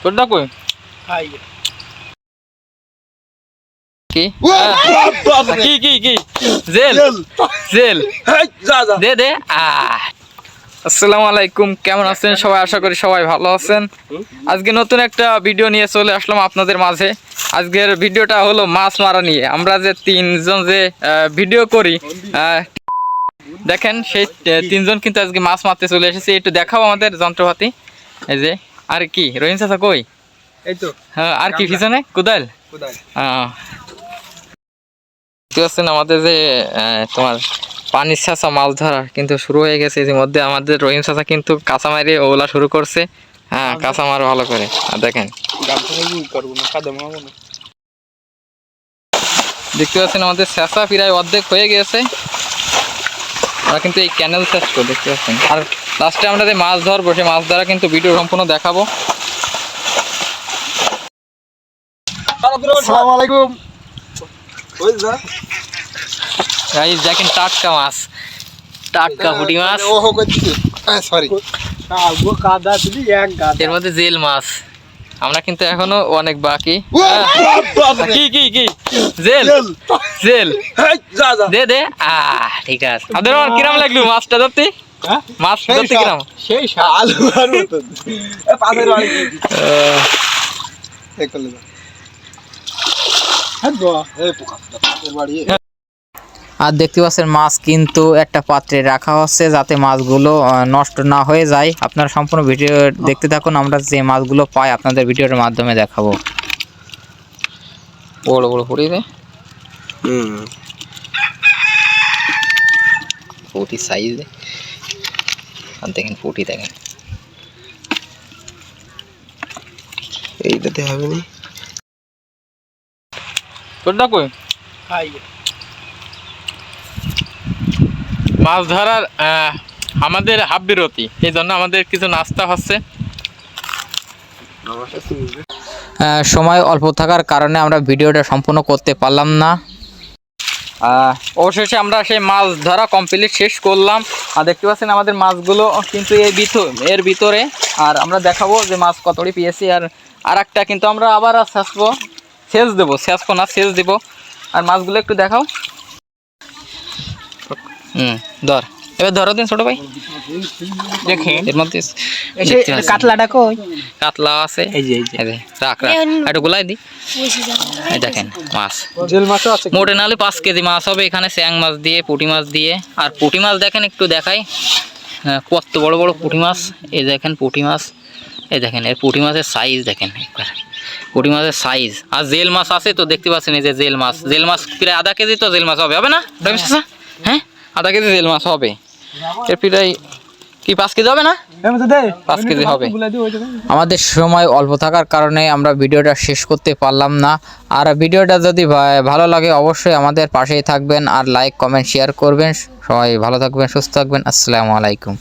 তোরটা কই কি কি কি কি জেল জেল দে দে আসসালামু আলাইকুম, কেমন আছেন সবাই? আশা করি সবাই ভালো আছেন। আজকে নতুন একটা ভিডিও নিয়ে চলে আসলাম আপনাদের মাঝে। আজকের ভিডিওটা হলো মাছ মারা নিয়ে। আমরা যে তিনজন যে ভিডিও করি, দেখেন সেই তিনজন কিন্তু আজকে মাছ মারতে চলে এসেছি। একটু দেখাও আমাদের যন্ত্রপাতি। এই যে আর কি রহিম চাচা কই? এই তো। হ্যাঁ, আর কি পিছনে কোদাল? আছেন আমাদের যে তোমার পানির ছাঁচা মাছ ধরা কিন্তু শুরু হয়ে গেছে। এর মধ্যে আমাদের রহিম চাচা কিন্তু কাঁচা মারে ওলা শুরু করছে। হ্যাঁ, কাঁচা মার ভালো করে। আর দেখেন দেখতে পাচ্ছেন আমাদের ছাঁচা প্রায় অর্ধেক হয়ে গেছে। আমরা কিন্তু এই ক্যানেল শেষ করে দেখতে পাচ্ছেন। আর লাস্টে আমরা যে মাছ ধরবো সেই মাছ ধরা কিন্তু ভিডিও সম্পূর্ণ দেখাবো। আসসালামু আলাইকুম। দেখেন টাটকা মাছ, টাটকা পুঁটি মাছ, এর মধ্যে জেল মাছ। আমরা কিন্তু এখনো অনেক বাকি। কি কি কি জেল জেল দে দে ঠিক আছে। আপনাদের কিরাম লাগলো মাছটা ধরতে? মাছ ধরতে কিরাম? সেই আলু আর মতন পাশের বাড়ি আর দেখতে পাচ্ছেন মাছ কিন্তু একটা পাত্রে রাখা হচ্ছে যাতে মাছগুলো নষ্ট না হয়ে যায়। আপনারা সম্পূর্ণ ভিডিও দেখতে থাকুন। আমরা যে মাছগুলো পাই আপনাদের ভিডিওর মাধ্যমে দেখাবো। বড় বড় পুঁটি দে, পুঁটি সাইজ দে। আর দেখেন পুঁটি দেখেন, এইটাতে হবে না। তোরটা কই? মাছ ধরার আমাদের হাফ বিরতি, এই জন্য আমাদের কিছু নাস্তা হচ্ছে। সময় অল্প থাকার কারণে আমরা ভিডিওটা সম্পূর্ণ করতে পারলাম না। অবশেষে আমরা সেই মাছ ধরা কমপ্লিট শেষ করলাম। আর দেখতে পাচ্ছেন আমাদের মাছগুলো কিন্তু এর ভিতরে। আর আমরা দেখাবো যে মাছ কতটি পেয়েছি। আর একটা কিন্তু আমরা আবার সেচ দেবো, সেচ দেবো। আর মাছগুলো একটু দেখাও। ধর, এবার ধরো দিন ছোট ভাই। দেখে এর মধ্যে কাতলাটা কই? কাতলা আছে, এই যে রাখ একটু গুলাই দি। এই দেখেন মাছ, জেল মাছও আছে। মোটে নাহলে 5 কেজি মাছ হবে এখানে, স্যাং মাছ দিয়ে, পুঁটি মাছ দিয়ে। আর পুঁটি মাছ দেখেন একটু দেখাই, কত বড় বড় পুঁটি মাছ। এই দেখেন পুঁটি মাছ, এই দেখেন এর পুঁটি মাছের সাইজ দেখেন একবার, পুঁটি মাছের সাইজ। আর জেল মাছ আছে তো দেখতে পাচ্ছেন, এই যে জেল মাছ প্রায় আধা কেজি তো জেল মাছ হবে না রহিম চাচা? হ্যাঁ, আধা কেজি জেল মাছ হবে। এর প্রায় কি 5 কেজি হবে না? 5 কেজি হবে। আমাদের সময় অল্প থাকার কারণে আমরা ভিডিওটা শেষ করতে পারলাম না। আর ভিডিওটা যদি ভালো লাগে অবশ্যই আমাদের পাশেই থাকবেন। আর লাইক কমেন্ট শেয়ার করবেন। সবাই ভালো থাকবেন, সুস্থ থাকবেন। আসসালামু আলাইকুম।